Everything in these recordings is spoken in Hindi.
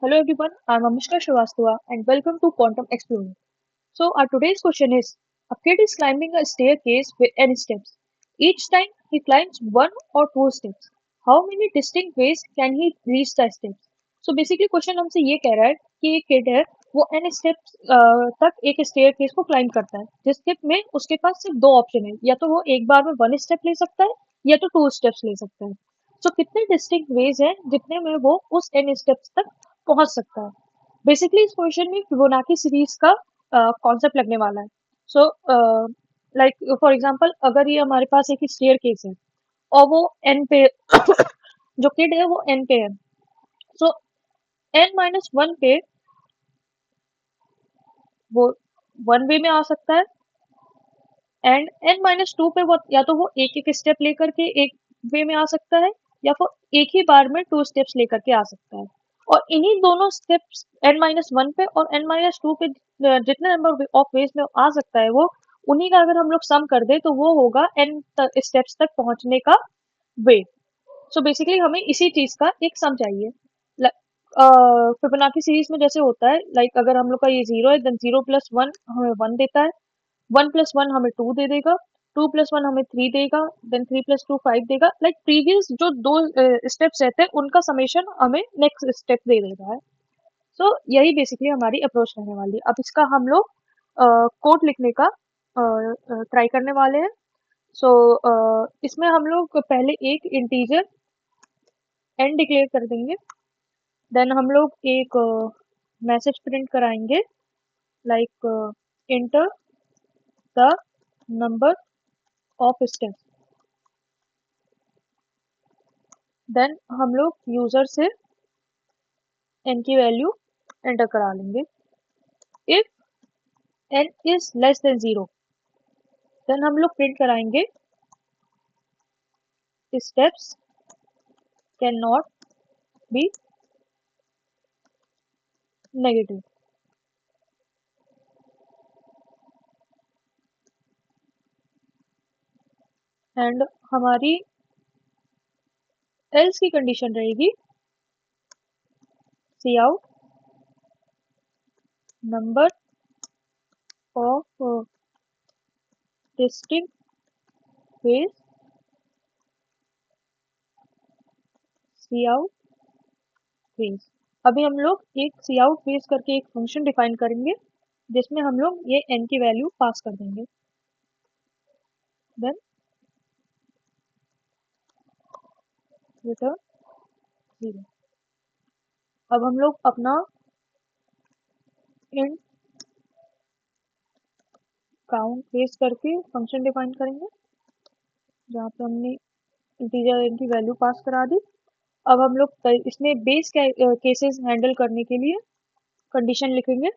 Hello everyone, I'm Amishka Srivastava and welcome to Quantum Explorer. So our today's question is, a kid is climbing a staircase with n steps. Each time he climbs one or two steps. How many distinct ways can he reach the steps? So basically question हमसे ये कह रहा है कि एक किड है वो n स्टेप्स तक एक स्टेयरकेस को क्लाइंब करता है जिस स्टेप में उसके पास सिर्फ दो ऑप्शन है या तो वो एक बार में वन स्टेप ले सकता है या तो टू स्टेप्स ले सकता है सो कितने डिस्टिंक्ट वेज हैं जितने में वो उस n स्टेप्स तक पहुंच सकता है बेसिकली इस क्वेश्चन में फिबोनाची सीरीज का कॉन्सेप्ट लगने वाला है सो लाइक फॉर एग्जांपल अगर ये हमारे पास एक स्टेयर केस है और वो एन पे जो किड है वो एन पे है सो n-1 पे वो वन वे में आ सकता है एंड n-2 पे वो या तो वो एक एक स्टेप लेकर के एक वे में आ सकता है या फिर एक ही बार में टू स्टेप्स लेकर के आ सकता है और इन्हीं दोनों स्टेप्स n-1 पे और n-2 पे जितने नंबर ऑफ वेज में आ सकता है वो उन्हीं का अगर हम लोग सम कर दे तो वो होगा n स्टेप्स तक पहुंचने का वे सो बेसिकली हमें इसी चीज का एक सम चाहिए फिबोनाची सीरीज में जैसे होता है लाइक अगर हम लोग का ये जीरो है देन 0+1 हमें 1 देता है 1+1 हमें 2 दे देगा 2+1 हमें 3 देगा देन 3+2 5 देगा लाइक प्रीवियस जो दो स्टेप्स रहते हैं उनका समेशन हमें नेक्स्ट स्टेप दे देता है सो यही बेसिकली हमारी अप्रोच रहने वाली है अब इसका हम लोग कोड लिखने का ट्राई करने वाले हैं सो इसमें हम लोग पहले एक इंटीजर एन डिक्लेयर कर देंगे देन हम लोग एक मैसेज प्रिंट कराएंगे like enter the number of steps then हम लोग यूजर से n की वैल्यू एंटर करा लेंगे if n is less than 0 then हम लोग प्रिंट कराएंगे steps can not be negative and हमारी एल्स की कंडीशन रहेगी cout number of distinct ways cout ways अभी हम लोग एक सी आउट वेज करके एक फंक्शन डिफाइन करेंगे जिसमें हम लोग ये n की वैल्यू पास कर देंगे देन रिटर्न 0 अब हम लोग अपना int काउंट बेस करके फंक्शन डिफाइन करेंगे जहाँ पे हमने इंटीजर n की वैल्यू पास करा दी अब हम लोग इसमें बेस केसेस हैंडल करने के लिए कंडीशन लिखेंगे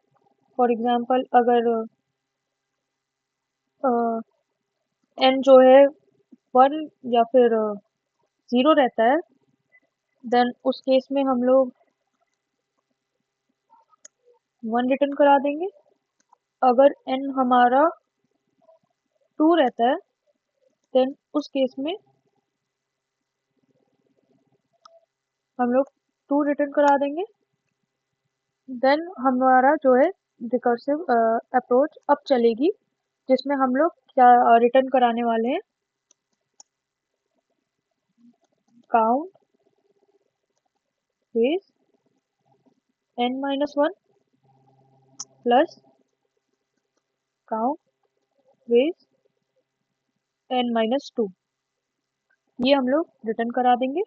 फॉर एग्जांपल अगर n जो है 1 या फिर 0 रहता है देन उस केस में हम लोग 1 रिटर्न करा देंगे अगर n हमारा 2 रहता है देन उस केस में हम लोग 2 रिटर्न करा देंगे देन हमारा जो है रिकर्सिव अप्रोच अब चलेगी जिसमें हम लोग क्या रिटर्न कराने वाले हैं count base n-1 plus count base n-2 ये हम लोग रिटर्न करा देंगे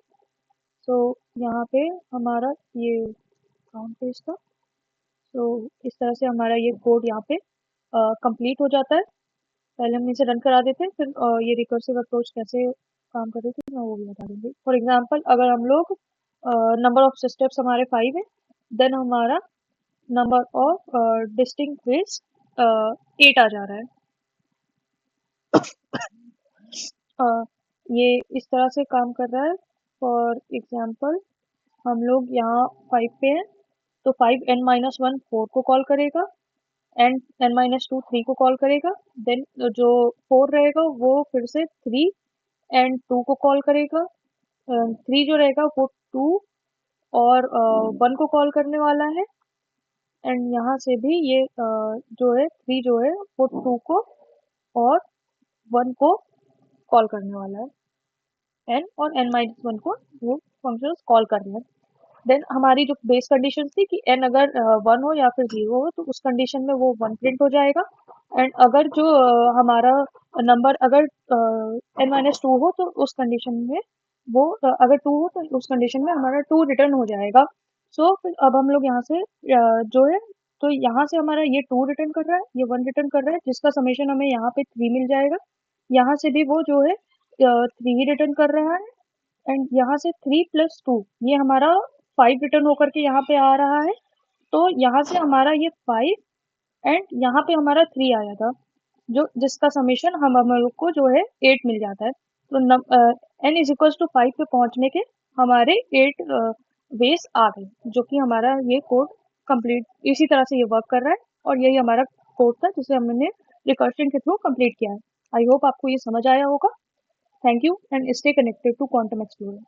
सो यहाँ पे हमारा ये काउंट बेस था सो इस तरह से हमारा ये कोड यहाँ पे कंप्लीट हो जाता है पहले हम इसे रन करा देते हैं फिर ये रिकर्सिव अप्रोच कैसे काम कर रही थी मैं वो भी बता दूंगी फॉर एग्जांपल अगर हम लोग नंबर ऑफ स्टेप्स हमारे 5 है देन हमारा नंबर ऑफ डिस्टिंक्ट वेज 8 आ जा रहा है ये इस तरह से काम कर रहा है फॉर एग्जांपल हम लोग यहाँ 5 पे हैं तो 5n-1 4 को कॉल करेगा एंड n-2 3 को कॉल करेगा देन जो 4 रहेगा वो फिर से 3 एंड 2 को कॉल करेगा 3 जो रहेगा वो 2 और 1 को कॉल करने वाला है, एंड यहाँ से भी ये जो है 3 जो है वो 2 को और 1 को कॉल करने वाला है, n और n-1 को वो फंक्शंस कॉल कर रहे हैं। देन हमारी जो बेस कंडीशन थी कि n अगर 1 हो या फिर 0 हो तो उस कंडीशन में वो 1 प्रिंट हो जाएगा, एंड अगर जो हमारा नंबर अगर n-2 हो तो उस कंडीशन में वो अगर 2 हो तो उस कंडीशन में हमारा 2 रिटर्न हो जाएगा। सो फिर अब हम लोग यहाँ से जो है, तो यहाँ से हमारा ये 2 रिटर्न कर रहा है, ये 1 रिटर्न कर रहा है, जिसका समेशन हमें यहाँ पे 3 मिल जाएगा। यहाँ से भी वो जो है 3 ही रिटर्न कर रहा है, एंड यहाँ से 3 प्लस 2 ये हमारा 5 रिटर्न होकर के यहाँ पे आ रहा है। तो यहाँ से हमारा ये 5 एंड यहाँ पे हमारा 3 आया था, जो जिसका समेशन हम लोग को जो है 8 मिल जाता है। तो n इज इक्वल टू 5 पे पहुंचने के हमारे 8 वेस आ गए, जो कि हमारा ये कोड कंप्लीट इसी तरह से ये वर्क कर रहा है, और यही हमारा कोड था जिसे हमने रिकर्शन के थ्रू कंप्लीट किया है। आई होप आपको ये समझ आया होगा। Thank you and stay connected to Quantum explorer.